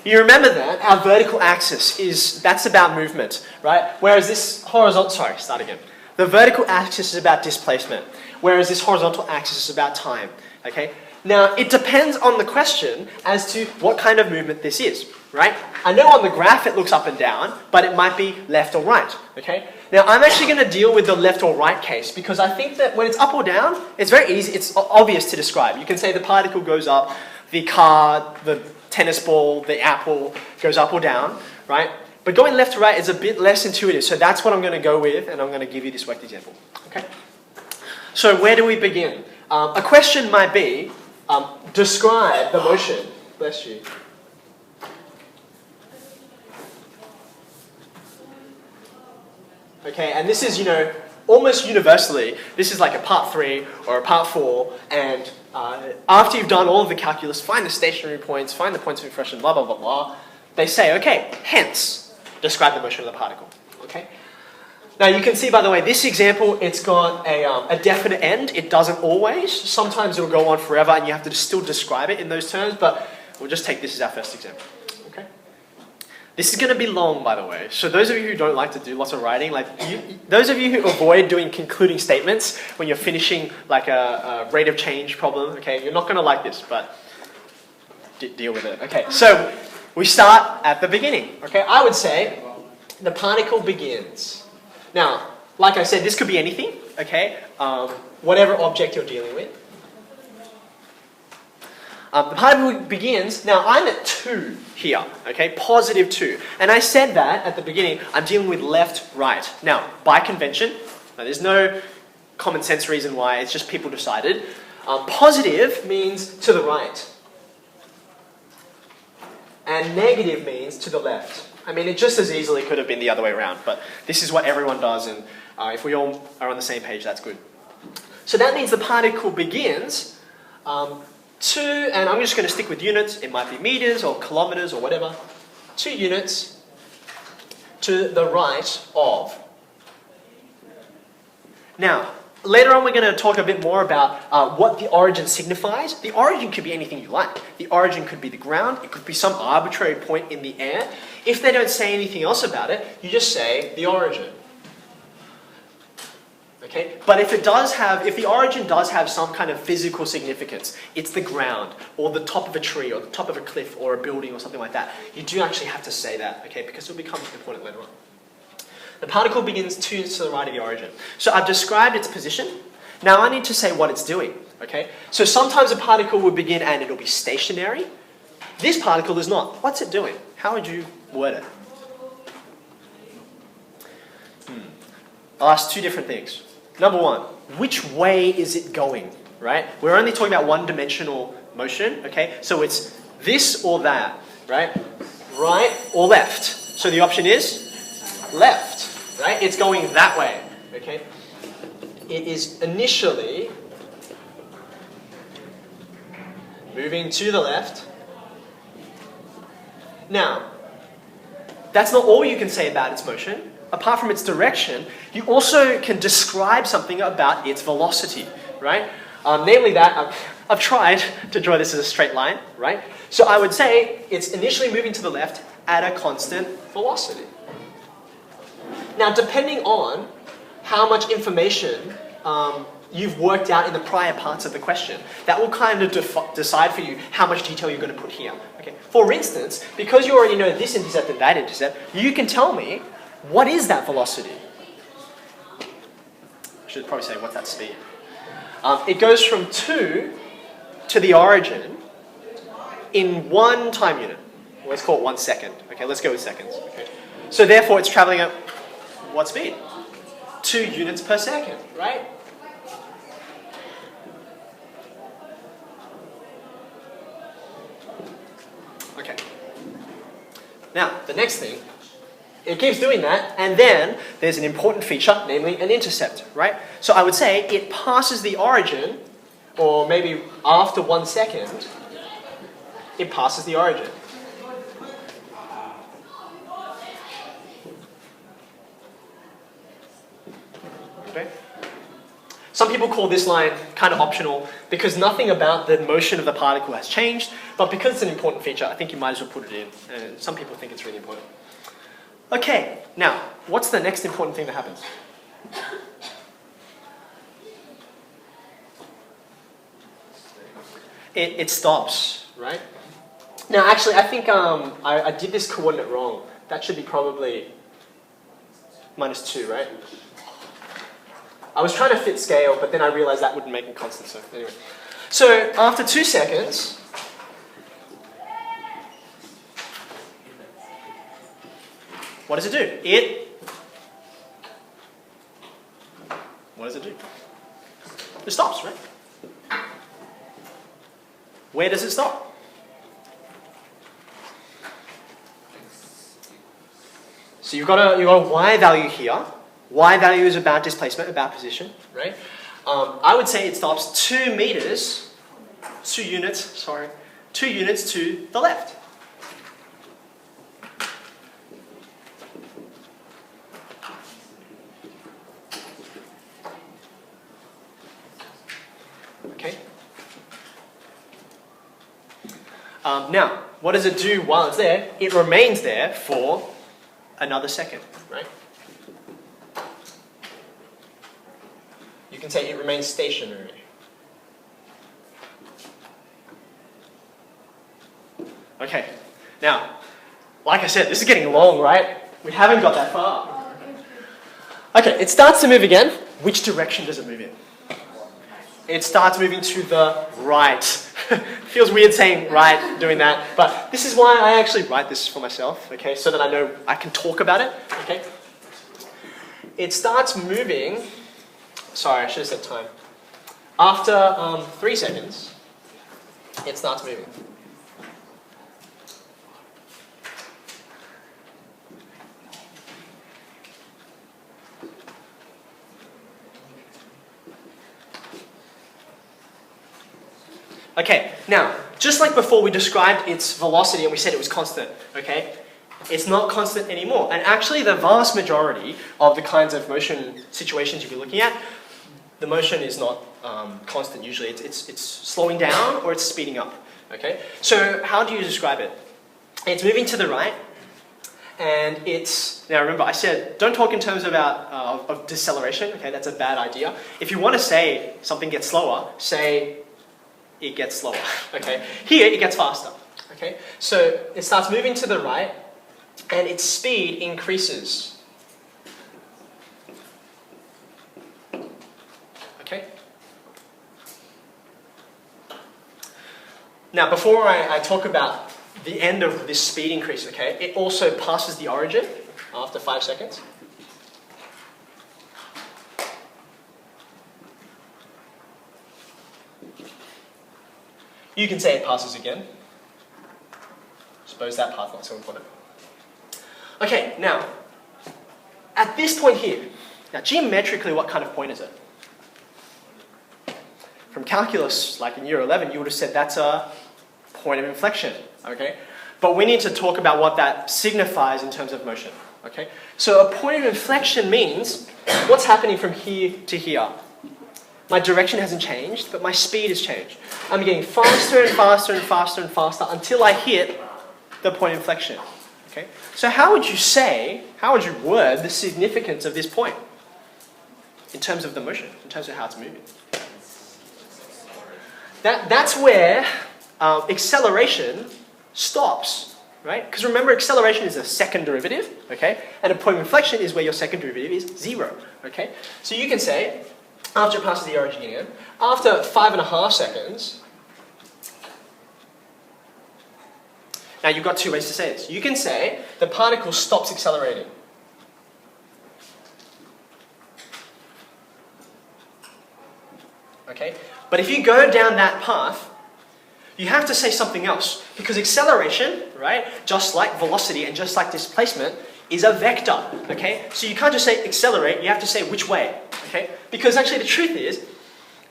You remember that our vertical axis that's about movement, right? Whereas this the vertical axis is about displacement, whereas this horizontal axis is about time, okay? Now, it depends on the question as to what kind of movement this is, right? I know on the graph it looks up and down, but it might be left or right, okay? Now, I'm actually going to deal with the left or right case because I think that when it's up or down, it's very easy, it's obvious to describe. You can say the particle goes up, the car, the tennis ball, the apple goes up or down, right? But going left to right is a bit less intuitive, so that's what I'm going to go with, and I'm going to give you this worked example, okay? So where do we begin? A question might be, describe the motion. Bless you. Okay, and this is, almost universally, this is like a part 3 or a part 4, and after you've done all of the calculus, find the stationary points, find the points of inflection, blah, blah, blah, blah, they say, okay, hence, describe the motion of the particle. Okay? Now you can see, by the way, this example, it's got a definite end. It doesn't always. Sometimes it will go on forever and you have to still describe it in those terms, but we'll just take this as our first example. Okay? This is going to be long, by the way. So those of you who don't like to do lots of writing, those of you who avoid doing concluding statements when you're finishing like a rate of change problem, okay, you're not going to like this, but deal with it. Okay, so we start at the beginning. Okay, I would say the particle begins. Now, like I said, this could be anything, okay? Whatever object you're dealing with. The particle begins, now I'm at 2 here, okay? Positive 2. And I said that at the beginning, I'm dealing with left, right. Now, by convention, there's no common sense reason why, it's just people decided. Positive means to the right. And negative means to the left. I mean, it just as easily could have been the other way around, but this is what everyone does, and if we all are on the same page, that's good. So that means the particle begins and I'm just going to stick with units, it might be meters or kilometers or whatever, 2 units to the right of. Now, later on we're going to talk a bit more about what the origin signifies. The origin could be anything you like. The origin could be the ground, it could be some arbitrary point in the air. If they don't say anything else about it, you just say the origin. Okay? But if the origin does have some kind of physical significance, it's the ground, or the top of a tree, or the top of a cliff, or a building, or something like that, you do actually have to say that, okay? Because it'll become important later on. The particle begins to the right of the origin. So I've described its position. Now I need to say what it's doing, okay? So sometimes a particle will begin and it'll be stationary. This particle is not. What's it doing? How would you word it? I'll ask 2 different things. Number 1, which way is it going, right? We're only talking about one-dimensional motion, okay? So it's this or that, right? Right or left. So the option is left, right? It's going that way, okay? It is initially moving to the left. Now, that's not all you can say about its motion. Apart from its direction, you also can describe something about its velocity, right? Namely that, I've tried to draw this as a straight line, right? So I would say it's initially moving to the left at a constant velocity. Now, depending on how much information you've worked out in the prior parts of the question, that will kind of decide for you how much detail you're going to put here. Okay. For instance, because you already know this intercept and that intercept, you can tell me, what is that velocity? I should probably say, what's that speed? It goes from 2 to the origin in 1 time unit. Let's call it 1 second. Okay, let's go with seconds. Okay. So therefore, it's traveling at what speed? 2 units per second, right? Okay. Now, the next thing, it keeps doing that, and then there's an important feature, namely an intercept, right? So I would say it passes the origin, or maybe after 1 second, it passes the origin. Okay? Some people call this line kind of optional because nothing about the motion of the particle has changed, but because it's an important feature, I think you might as well put it in. And some people think it's really important. Okay, now, what's the next important thing that happens? It stops, right? Now, actually, I think I did this coordinate wrong. That should be probably -2, right? I was trying to fit scale, but then I realized that wouldn't make it constant, so anyway. So, after 2 seconds, what does it do? What does it do? It stops, right? Where does it stop? So you've got a y value here. Y value is about displacement, about position, right? I would say it stops 2 meters, 2 units to the left. Okay. Now, what does it do while it's there? It remains there for another second, right? You can say it remains stationary. Okay, now, like I said, this is getting long, right? We haven't got that far. Okay, it starts to move again. Which direction does it move in? It starts moving to the right. Feels weird saying right, doing that, but this is why I actually write this for myself, okay, so that I know I can talk about it, okay? It starts moving, sorry, I should have said time. After 3 seconds, it starts moving. Okay, now, just like before we described its velocity and we said it was constant, okay? It's not constant anymore. And actually the vast majority of the kinds of motion situations you'll be looking at, the motion is not constant usually. It's slowing down or it's speeding up, okay? So how do you describe it? It's moving to the right, and it's, now remember I said, don't talk in terms about, of deceleration, okay? That's a bad idea. If you want to say something gets slower, say it gets slower, okay? Here, it gets faster, okay? So it starts moving to the right, and its speed increases. Okay? Now, before I talk about the end of this speed increase, okay, it also passes the origin after 5 seconds. You can say it passes again. Suppose that part's not so important. Okay, now, at this point here, now geometrically what kind of point is it? From calculus, like in year 11, you would have said that's a point of inflection, okay? But we need to talk about what that signifies in terms of motion, okay? So a point of inflection means what's happening from here to here. My direction hasn't changed, but my speed has changed. I'm getting faster and faster and faster and faster until I hit the point of inflection. Okay? So how would you word the significance of this point in terms of the motion, in terms of how it's moving? That's where acceleration stops, right? Because remember, acceleration is a second derivative, okay? And a point of inflection is where your second derivative is 0, okay? So you can say, after it passes the origin again, after 5.5 seconds, now you've got 2 ways to say this. You can say the particle stops accelerating. Okay? But if you go down that path, you have to say something else. Because acceleration, right, just like velocity and just like displacement, is a vector, okay? So you can't just say accelerate, you have to say which way, okay? Because actually the truth is,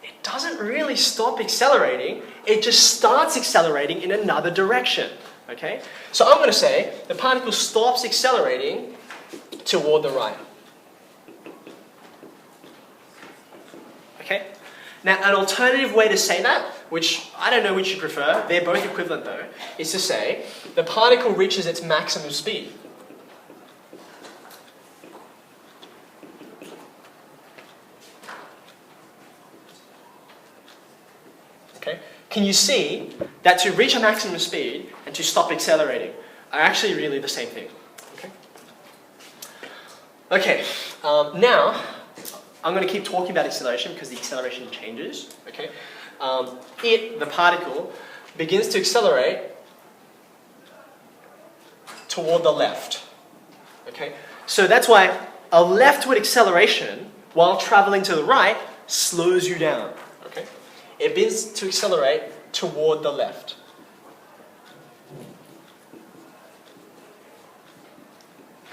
it doesn't really stop accelerating, it just starts accelerating in another direction, okay? So I'm going to say the particle stops accelerating toward the right. Okay? Now, an alternative way to say that, which I don't know which you prefer, they're both equivalent though, is to say the particle reaches its maximum speed. Okay? Can you see that to reach a maximum speed and to stop accelerating are actually really the same thing? Okay, now I'm going to keep talking about acceleration because the acceleration changes. Okay, the particle, begins to accelerate toward the left. Okay, so that's why a leftward acceleration while traveling to the right slows you down. Okay, it begins to accelerate toward the left.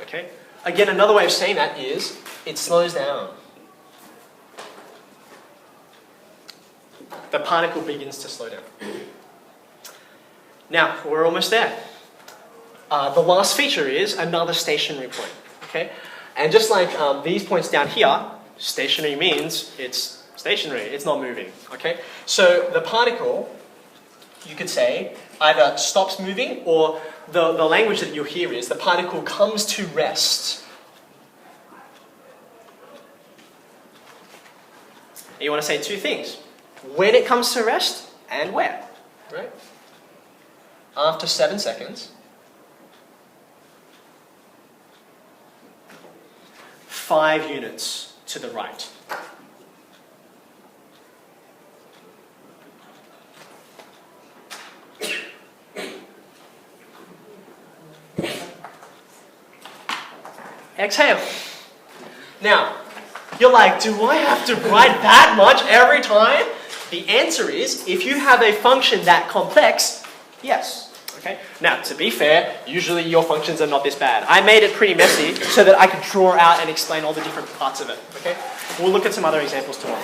Okay. Again, another way of saying that is it slows down. The particle begins to slow down. Now, we're almost there. The last feature is another stationary point. Okay? And just like these points down here, stationary means it's stationary, it's not moving. Okay? So the particle, you could say, either stops moving or the language that you'll hear is the particle comes to rest. And you want to say two things. When it comes to rest and where. Right? After 7 seconds, 5 units to the right. Exhale. Now, you're like, do I have to write that much every time? The answer is, if you have a function that complex, yes. Okay? Now, to be fair, usually your functions are not this bad. I made it pretty messy so that I could draw out and explain all the different parts of it. Okay? We'll look at some other examples tomorrow.